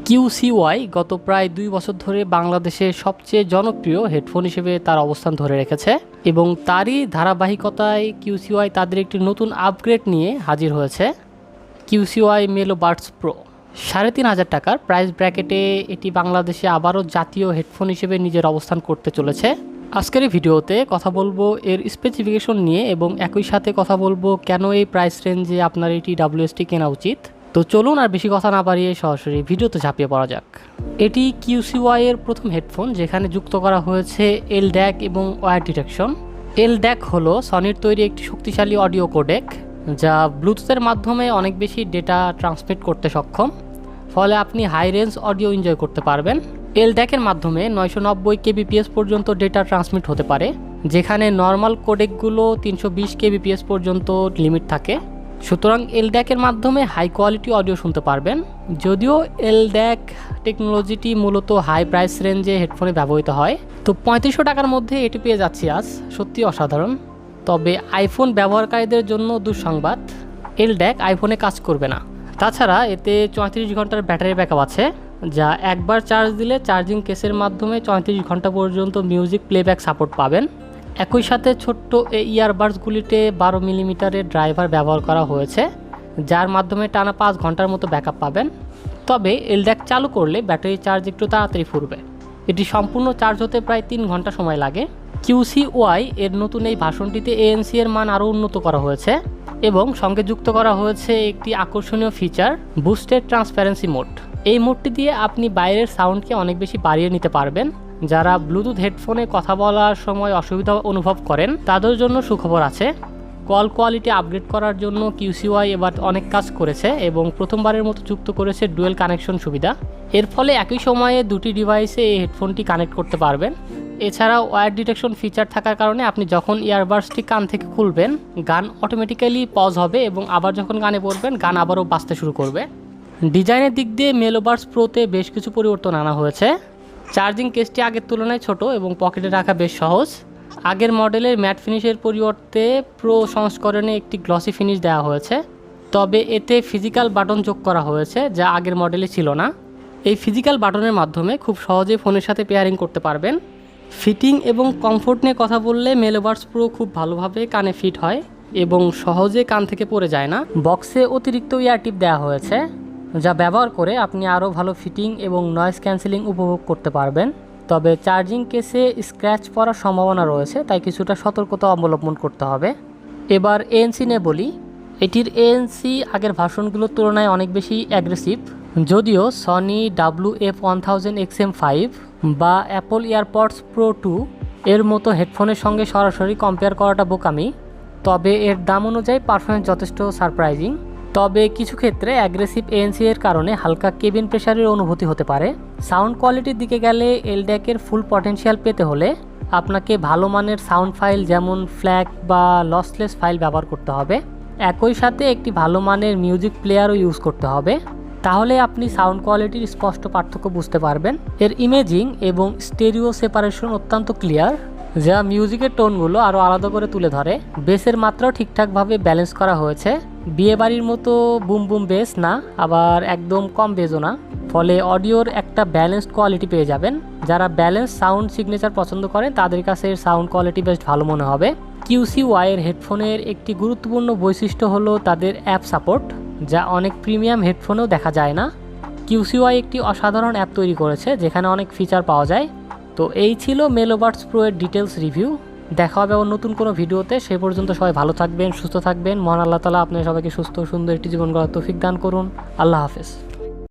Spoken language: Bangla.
কিউসিওয়াই গত প্রায় 2 বছর ধরে বাংলাদেশের সবচেয়ে জনপ্রিয় হেডফোন হিসেবে তার অবস্থান ধরে রেখেছে এবং তারই ধারাবাহিকতায় কিউসিওয়াই তাদের একটি নতুন আপগ্রেড নিয়ে হাজির হয়েছে। কিউসিওয়াই মেলো বাডস প্রো 3,500 টাকার প্রাইস ব্র্যাকেটে এটি বাংলাদেশে আবারও জাতীয় হেডফোন হিসেবে নিজের অবস্থান করতে চলেছে। আজকের এই ভিডিওতে কথা বলবো এর স্পেসিফিকেশন নিয়ে এবং একই সাথে কথা বলবো কেন এই প্রাইস রেঞ্জে আপনার এটি WST কেনা উচিত। তো চলুন আর বেশি কথা না বাড়িয়ে সরাসরি ভিডিওতে ঝাঁপিয়ে পড়া যাক। এটি কিউসিওয়াই এর প্রথম হেডফোন যেখানে যুক্ত করা হয়েছে LDAC এবং ওয়্যার ডিটেকশন। LDAC হলো সনির তৈরি একটি শক্তিশালী অডিও কোডেক যা ব্লুটুথের মাধ্যমে অনেক বেশি ডেটা ট্রান্সমিট করতে সক্ষম, ফলে আপনি হাই রেঞ্জ অডিও এনজয় করতে পারবেন। LDAC এর মাধ্যমে 990 kbps পর্যন্ত ডেটা ট্রান্সমিট হতে পারে, যেখানে নর্মাল কোডেকগুলো 320 kbps পর্যন্ত লিমিট থাকে। সুতরাং LDAC এর মাধ্যমে হাই কোয়ালিটি অডিও শুনতে পারবেন। যদিও LDAC টেকনোলজিটি মূলত হাই প্রাইস রেঞ্জে হেডফোনে ব্যবহৃত হয়, তো 3500 টাকার মধ্যে এটি পেয়ে যাচ্ছি আজ, সত্যি অসাধারণ। তবে আইফোন ব্যবহারকারীদের জন্য দুঃসংবাদ, LDAC আইফোনে কাজ করবে না। তাছাড়া এতে 34 ঘন্টার ব্যাটারি ব্যাকআপ আছে, যা একবার চার্জ দিলে চার্জিং কেসের মাধ্যমে 34 ঘন্টা পর্যন্ত মিউজিক প্লেব্যাক সাপোর্ট পাবেন। একই সাথে ছোট্ট এই ইয়ারবাডসগুলিতে 12 মিলিমিটারের ড্রাইভার ব্যবহার করা হয়েছে, যার মাধ্যমে টানা 5 ঘন্টার মতো ব্যাকআপ পাবেন। তবে LDAC চালু করলে ব্যাটারি চার্জ একটু তাড়াতাড়ি ফুরবে। এটি সম্পূর্ণ চার্জ হতে প্রায় 3 ঘন্টা সময় লাগে। কিউসিওয়াই এর নতুন এই ভার্সনটিতে ANC এর মান আরও উন্নত করা হয়েছে এবং সঙ্গে যুক্ত করা হয়েছে একটি আকর্ষণীয় ফিচার, বুস্টেড ট্রান্সপারেন্সি মোড। এই মোডটি দিয়ে আপনি বাইরের সাউন্ডকে অনেক বেশি বাড়িয়ে নিতে পারবেন। যারা ব্লুটুথ হেডফোনে কথা বলার সময় অসুবিধা অনুভব করেন তাদের জন্য সুখবর আছে। কল কোয়ালিটি আপগ্রেড করার জন্য কিউসিওয়াই এবার অনেক কাজ করেছে এবং প্রথমবারের মতো যুক্ত করেছে ডুয়েল কানেকশন সুবিধা। এর ফলে একই সময়ে দুটি ডিভাইসে এই হেডফোনটি কানেক্ট করতে পারবেন। এছাড়াও ওয়্যার ডিটেকশন ফিচার থাকার কারণে আপনি যখন ইয়ারবাডসটি কান থেকে খুলবেন, গান অটোমেটিক্যালি পজ হবে এবং আবার যখন গানে পড়বেন গান আবারও বাজতে শুরু করবে। ডিজাইনের দিক দিয়ে মেলো বাডস প্রোতে বেশ কিছু পরিবর্তন আনা হয়েছে। চার্জিং কেসটি আগের তুলনায় ছোট এবং পকেটে রাখা বেশ সহজ। আগের মডেলের ম্যাট ফিনিশের পরিবর্তে প্রো সংস্করণে একটি গ্লসি ফিনিশ দেওয়া হয়েছে, তবে এতে ফিজিক্যাল বাটন যোগ করা হয়েছে যা আগের মডেলে ছিল না। এই ফিজিক্যাল বাটনের মাধ্যমে খুব সহজে ফোনের সাথে পেয়ারিং করতে পারবেন। ফিটিং এবং কমফোর্ট নিয়ে কথা বললে মেলো বাডস প্রো খুব ভালোভাবে কানে ফিট হয় এবং সহজে কান থেকে পড়ে যায় না। বক্সে অতিরিক্ত ইয়ার টিপ দেওয়া হয়েছে, যা ব্যবহার করে আপনি আরও ভালো ফিটিং এবং নয়েজ ক্যান্সেলিং উপভোগ করতে পারবেন। তবে চার্জিং কেসে স্ক্র্যাচ পড়ার সম্ভাবনা রয়েছে, তাই কিছুটা সতর্কতা অবলম্বন করতে হবে। এবার ANC নিয়ে বলি। এটির ANC আগের ভার্সনগুলোর তুলনায় অনেক বেশি অ্যাগ্রেসিভ। যদিও সনি WF-1000XM5 বা অ্যাপল ইয়ারপডস প্রো 2 এর মতো হেডফোনের সঙ্গে সরাসরি কম্পেয়ার করাটা বোকামি, তবে এর দাম অনুযায়ী পারফরমেন্স যথেষ্ট সারপ্রাইজিং। তবে কিছু ক্ষেত্রে অ্যাগ্রেসিভ ANC এর কারণে হালকা কেবিন প্রেশারের অনুভূতি হতে পারে। সাউন্ড কোয়ালিটির দিকে গেলে LDAC এর ফুল পটেনশিয়াল পেতে হলে আপনাকে ভালো মানের সাউন্ড ফাইল যেমন FLAC বা লসলেস ফাইল ব্যবহার করতে হবে। একই সাথে একটি ভালো মানের মিউজিক প্লেয়ারও ইউজ করতে হবে, তাহলে আপনি সাউন্ড কোয়ালিটির স্পষ্ট পার্থক্য বুঝতে পারবেন। এর ইমেজিং এবং স্টেরিও সেপারেশন অত্যন্ত ক্লিয়ার, যা মিউজিকের টোনগুলো আরও আলাদা করে তুলে ধরে। বেসের মাত্রাও ঠিকঠাকভাবে ব্যালেন্স করা হয়েছে, বিয়েবাড়ির মতো বুম বুম বেস না, আবার একদম কম বেসও না, ফলে অডিওর একটা ব্যালেন্সড কোয়ালিটি পেয়ে যাবেন। যারা ব্যালেন্স সাউন্ড সিগনেচার পছন্দ করেন তাদের কাছে এর সাউন্ড কোয়ালিটি বেশ ভালো মনে হবে। কিউসিওয়াই এর হেডফোনের একটি গুরুত্বপূর্ণ বৈশিষ্ট্য হলো তাদের অ্যাপ সাপোর্ট, যা অনেক প্রিমিয়াম হেডফোনেও দেখা যায় না। কিউসিওয়াই একটি অসাধারণ অ্যাপ তৈরি করেছে যেখানে অনেক ফিচার পাওয়া যায়। তো এই ছিল মেলো বাডস প্রো এর ডিটেলস রিভিউ। দেখা হবে আবার নতুন কোনো ভিডিওতে। সে পর্যন্ত সবাই ভালো থাকবেন, সুস্থ থাকবেন। মহান আল্লাহ তাআলা আপনাদের সবাইকে সুস্থ সুন্দর একটি জীবন গড়ার তৌফিক দান করুন। আল্লাহ হাফেজ।